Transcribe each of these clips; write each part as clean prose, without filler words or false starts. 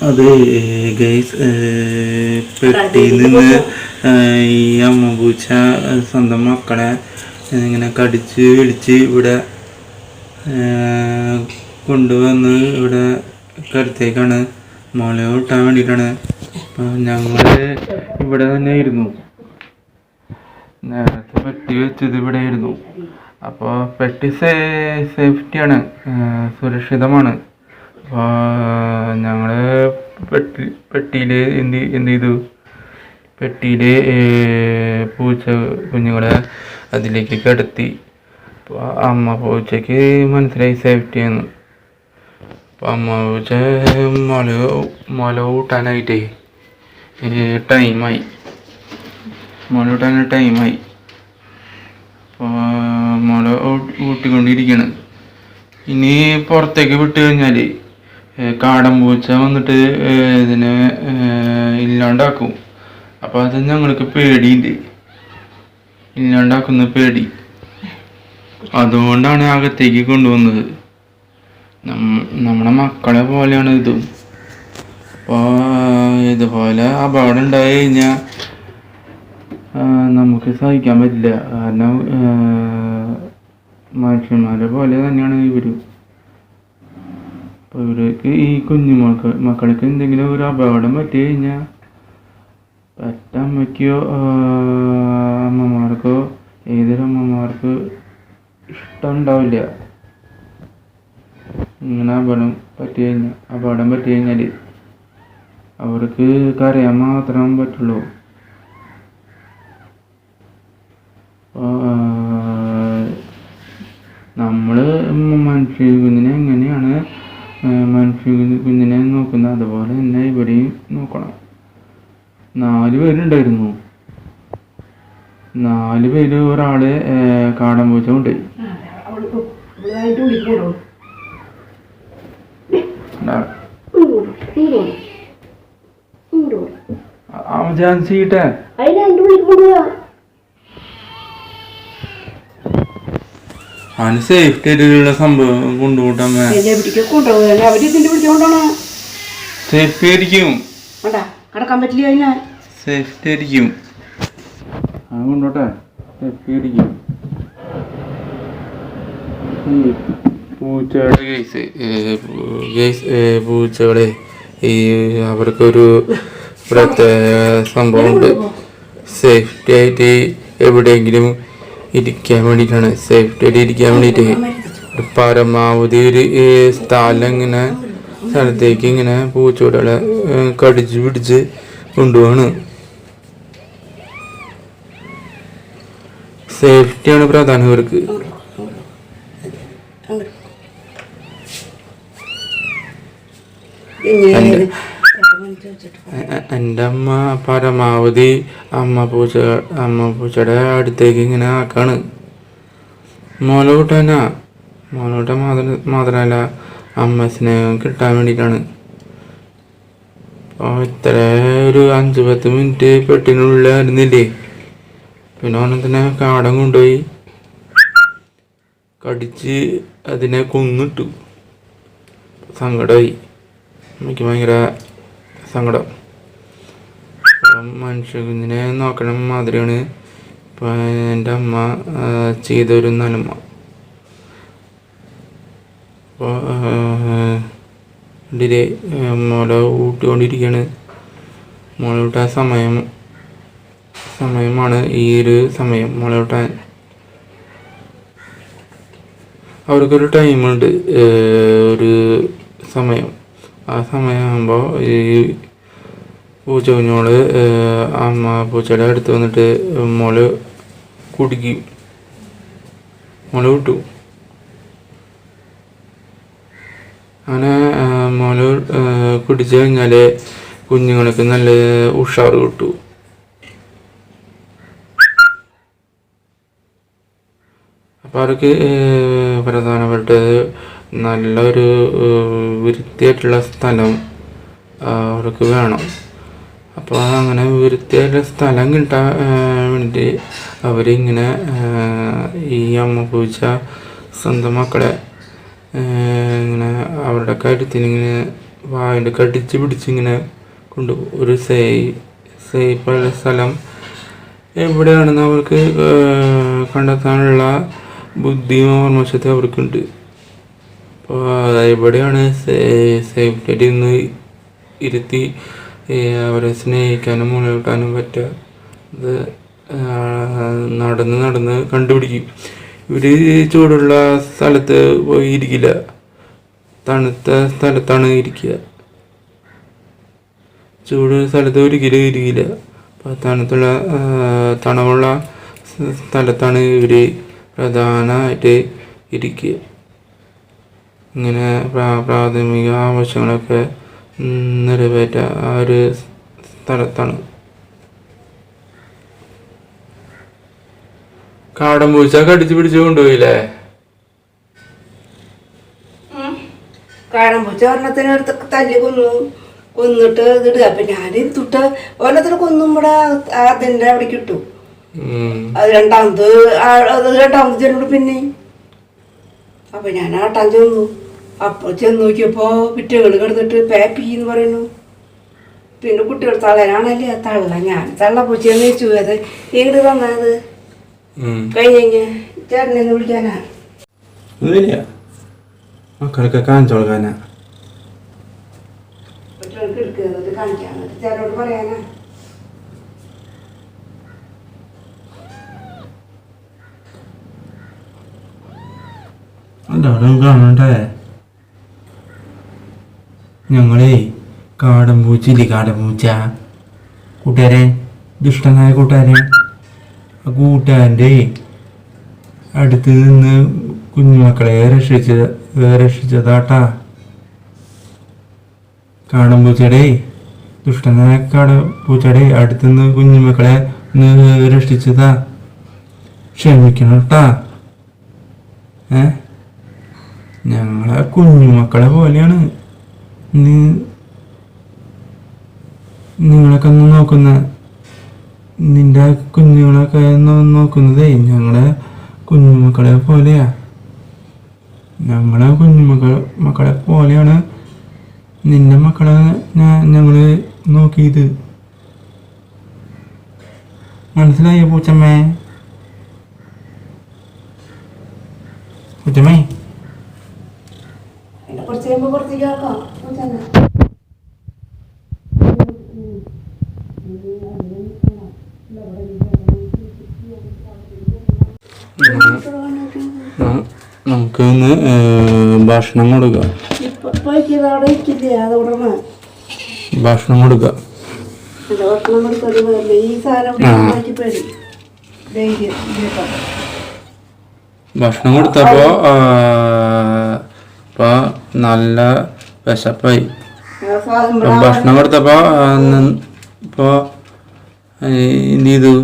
അത് ഗൈസ് പെട്ടിയിൽ നിന്ന് ഈ അമ്മ പൂച്ച സ്വന്തം മക്കളെ ഇങ്ങനെ കടിച്ച് പിടിച്ച് ഇവിടെ കൊണ്ടുവന്ന് ഇവിടെ കരുത്തേക്കാണ് മുല കൂട്ടാൻ വേണ്ടിയിട്ടാണ്. അപ്പം ഞങ്ങൾ ഇവിടെ തന്നെ ആയിരുന്നു, നേരത്തെ പെട്ടി വെച്ചത് ഇവിടെ ആയിരുന്നു. അപ്പോൾ പെട്ടി സേഫ്റ്റിയാണ്, സുരക്ഷിതമാണ്. അപ്പോൾ ഞങ്ങൾ പെട്ടിയിൽ എന്ത് ചെയ്തു, പെട്ടിയിൽ പൂച്ച കുഞ്ഞുങ്ങളെ അതിലേക്ക് കിടത്തി. അപ്പോൾ അമ്മ പൂച്ചയ്ക്ക് മനസ്സിലായി സേഫ്റ്റിയാണ്. അപ്പോൾ അമ്മ പൂച്ച മുല കൂട്ടാനായിട്ടേ ടൈമായി, മുല കൂട്ടാൻ ടൈമായി. അപ്പോൾ മുല ഊട്ടിക്കൊണ്ടിരിക്കുകയാണ്. ഇനി പുറത്തേക്ക് വിട്ട് കഴിഞ്ഞാൽ കാടൻ പൂച്ച വന്നിട്ട് ഇതിനെ ഇല്ലാണ്ടാക്കും. അപ്പോൾ അത് ഞങ്ങൾക്ക് പേടിയുണ്ട്, ഇല്ലാണ്ടാക്കുന്ന പേടി. അതുകൊണ്ടാണ് അകത്തേക്ക് കൊണ്ടുവന്നത്. നമ്മുടെ മക്കളെ പോലെയാണ് ഇതും. അപ്പോൾ ഇതുപോലെ അപകടം ഉണ്ടായി കഴിഞ്ഞാൽ നമുക്ക് സഹിക്കാൻ പറ്റില്ല. കാരണം മനുഷ്യന്മാരെ പോലെ തന്നെയാണ് ഇവരും. അപ്പോൾ ഇവർക്ക് ഈ മക്കൾക്ക് എന്തെങ്കിലും ഒരു അപകടം പറ്റി കഴിഞ്ഞാൽ അമ്മയ്ക്കോ അമ്മമാർക്കോ ഏതൊരു അമ്മമാർക്ക് ഇഷ്ടം ഉണ്ടാവില്ല. ഇങ്ങനെ അപകടം പറ്റി കഴിഞ്ഞാൽ അവർക്ക് കരയാൻ മാത്രം പറ്റുള്ളൂ. നമ്മൾ മനുഷ്യ കുഞ്ഞിനെ എങ്ങനെയാണ് മനുഷ്യ കുഞ്ഞിനെ നോക്കുന്നത് അതുപോലെ തന്നെ ഇവിടെയും നോക്കണം. 4 പേരുണ്ടായിരുന്നു. 4 പേര് ഒരാള് കാടൻ പൂച്ച കൊണ്ടുപോയി. അവന് സേഫ്റ്റി ആയിട്ടുള്ള സംഭവം കൊണ്ടുപോട്ടാ സേഫ്റ്റി ആയിരിക്കും, സേഫ്റ്റി ആയിരിക്കും. അത് കൊണ്ടോട്ടെ, സേഫ്റ്റി ആയിരിക്കും. പൂച്ചയുടെ പൂച്ചകളെ അവർക്കൊരു പ്രത്യേക സംഭവമുണ്ട്. സേഫ്റ്റി ആയിട്ട് എവിടെയെങ്കിലും ഇരിക്കാൻ വേണ്ടിയിട്ടാണ്, സേഫ്റ്റി ആയിട്ട് ഇരിക്കാൻ വേണ്ടിയിട്ട് പരമാവധി ഒരു സ്ഥലത്തേക്ക് ഇങ്ങനെ പൂച്ചകളെ കടിച്ചു പിടിച്ച് കൊണ്ടുപോവാണ്. സേഫ്റ്റിയാണ് പ്രധാനം ഇവർക്ക്. എൻ്റെ അമ്മ പരമാവധി അമ്മ പൂച്ചയുടെ അടുത്തേക്ക് ഇങ്ങനെ ആക്കാണ്. മുല കൂട്ടാൻ മാത്രമല്ല അമ്മ സ്നേഹം കിട്ടാൻ വേണ്ടിയിട്ടാണ്. അപ്പോൾ ഇത്ര ഒരു 5-10 മിനിറ്റ് പെട്ടിനുള്ളിലായിരുന്നില്ലേ. പിന്നെ ഓണത്തിന് കാടൻ കൊണ്ടുപോയി കടിച്ച് അതിനെ കൊന്നിട്ടു. സങ്കടമായി, എനിക്ക് ഭയങ്കര സങ്കടം. മനുഷ്യ കുഞ്ഞിനെ നോക്കണ മാതിരിയാണ് ഇപ്പം എൻ്റെ അമ്മ ചെയ്തൊരു നന്മ. അപ്പോൾ ഇതിലെ മുല ഊട്ടിക്കൊണ്ടിരിക്കുകയാണ്. മുല കൂട്ടാൻ സമയമാണ് ഈ ഒരു സമയം. മുല കൂട്ടാൻ അവർക്കൊരു ടൈമുണ്ട്, ഒരു സമയം. ആ സമയമാകുമ്പോൾ ഈ പൂച്ച കുഞ്ഞോള് അമ്മ പൂച്ചയുടെ അടുത്ത് വന്നിട്ട് മുല കുടിക്കും, മുല കിട്ടും. അങ്ങനെ മുല കുടിച്ചു കഴിഞ്ഞാൽ കുഞ്ഞുങ്ങൾക്ക് നല്ല ഉഷാറ് കിട്ടും. അപ്പോൾ അവർക്ക് പ്രധാനപ്പെട്ടത് നല്ലൊരു വൃത്തിയായിട്ടുള്ള സ്ഥലം അവർക്ക് വേണം. അപ്പോൾ അങ്ങനെ വൃത്തിയായിട്ടുള്ള സ്ഥലം കിട്ടാൻ വേണ്ടി അവരിങ്ങനെ ഈ അമ്മ പൂച്ച സ്വന്തം മക്കളെ ഇങ്ങനെ അവരുടെ കാര്യത്തിനിങ്ങനെ വായിൻ്റെ കടിച്ച് പിടിച്ചിങ്ങനെ കൊണ്ടുപോകും. ഒരു സേഫ് സ്ഥലം എവിടെയാണെന്ന് അവർക്ക് കണ്ടെത്താനുള്ള ബുദ്ധിയും ഓർമ്മശക്തി അവർക്കുണ്ട്. അപ്പോൾ എവിടെയാണ് സേഫ്റ്റി നിന്ന് ഇരുത്തി അവരെ സ്നേഹിക്കാനും മുന്നോട്ടാനും പറ്റുക, ഇത് നടന്ന് കണ്ടുപിടിക്കും. ഇവർ ചൂടുള്ള സ്ഥലത്ത് പോയി ഇരിക്കില്ല, തണുത്ത സ്ഥലത്താണ് ഇരിക്കുക. ചൂട് സ്ഥലത്ത് ഒരിക്കലും ഇരിക്കില്ല. അപ്പോൾ തണുവുള്ള സ്ഥലത്താണ് ഇവർ പ്രധാനമായിട്ട് ഇരിക്കുക. ഇങ്ങനെ പ്രാഥമിക ആവശ്യങ്ങളൊക്കെ നിറവേറ്റ ആ ഒരു സ്ഥലത്താണ്. കാടൻ പൂച്ച കടിച്ചു പിടിച്ചു കൊണ്ടുപോയില്ലേ? കാടൻ പൂച്ച ഒരെണ്ണത്തിനടുത്ത് തല്ലി കൊന്നിട്ട് ഇതിടുക. അപ്പൊ ഞാൻ തൊട്ട് ഒരെണ്ണത്തിന് കൊന്നുമ്പടെ അതിന്റെ അവിടേക്ക് ഇട്ടു. അത് രണ്ടാമത് ചെല്ലുമ്പോൾ പിന്നെ അപ്പൊ ഞാൻ ആട്ടാൻ ചെന്നു. അപ്പൊ ചെന്ന് നോക്കിയപ്പോ പിറ്റകൾ കിടന്നിട്ട് പാപ്പിന്ന് പറയുന്നു. പിന്നെ കുട്ടികൾ തള്ളനാണല്ലേ തള്ള. ഞാൻ തള്ള പൂച്ചയെന്ന് വെച്ചു. അത് എങ്ങോട്ട് തന്നത് കഴിഞ്ഞ ചേട്ടനെന്ന് വിളിക്കാനാ മക്കളൊക്കെ കാണിച്ചു കൊടുക്കാനാ. കുട്ടികൾക്ക് എടുക്കുന്നത് കാണിക്കാൻ ചേട്ടനോട് പറയാനാ. കാണണ്ടേ? ഞങ്ങളേ കാടൻ പൂച്ചില്ലേ, കാടൻ പൂച്ച കൂട്ടുകാരെ, ദുഷ്ടനായ കൂട്ടുകാരൻ. ആ കൂട്ടുകാരൻ്റെ അടുത്ത് നിന്ന് കുഞ്ഞുമക്കളെ രക്ഷിച്ചതാട്ടാ. കാടൻ പൂച്ചയുടെ ദുഷ്ടനായ പൂച്ചയുടെ അടുത്ത് നിന്ന് കുഞ്ഞുമക്കളെ രക്ഷിച്ചതാ. ക്ഷമിക്കണം കേട്ടാ. ഞങ്ങളെ കുഞ്ഞുമക്കളെ പോലെയാണ് നിങ്ങളൊക്കെ ഒന്ന് നോക്കുന്ന. നിന്റെ കുഞ്ഞുങ്ങളൊക്കെ നോക്കുന്നതേ ഞങ്ങളെ കുഞ്ഞുമക്കളെ പോലെയാ. ഞങ്ങളെ മക്കളെ പോലെയാണ് നിന്റെ മക്കളെ ഞങ്ങള് നോക്കിയത്. മനസ്സിലായോ പൂച്ചമ്മേ? പൂച്ചമ്മേ കുറച്ച് കഴിയുമ്പോൾ പുറത്തേക്ക് ആക്കാം. നമുക്ക് ഇന്ന് ഭക്ഷണം കൊടുക്കാം. ഭക്ഷണം കൊടുക്കാം. ഭക്ഷണം കൊടുത്തപ്പോ ഇപ്പൊ നല്ല വിശപ്പായി. ഭക്ഷണം കൊടുത്തപ്പോ ഇപ്പോ എന്ത് ചെയ്തു?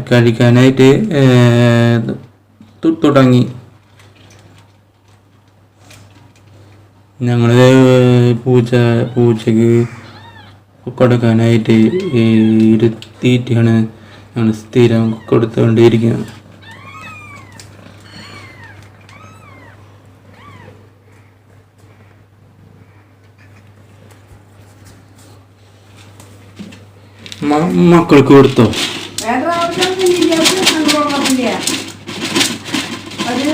കഴിക്കാനായിട്ട് തുടങ്ങി. ഞങ്ങള് പൂച്ചക്ക് കൊടുക്കാനായിട്ട് ഇരുത്തിയിട്ടാണ് ഞങ്ങൾ സ്ഥിരം കൊടുത്തുകൊണ്ടിരിക്കുന്നത്. മക്കൾക്ക് കൊടുത്തോ? അത്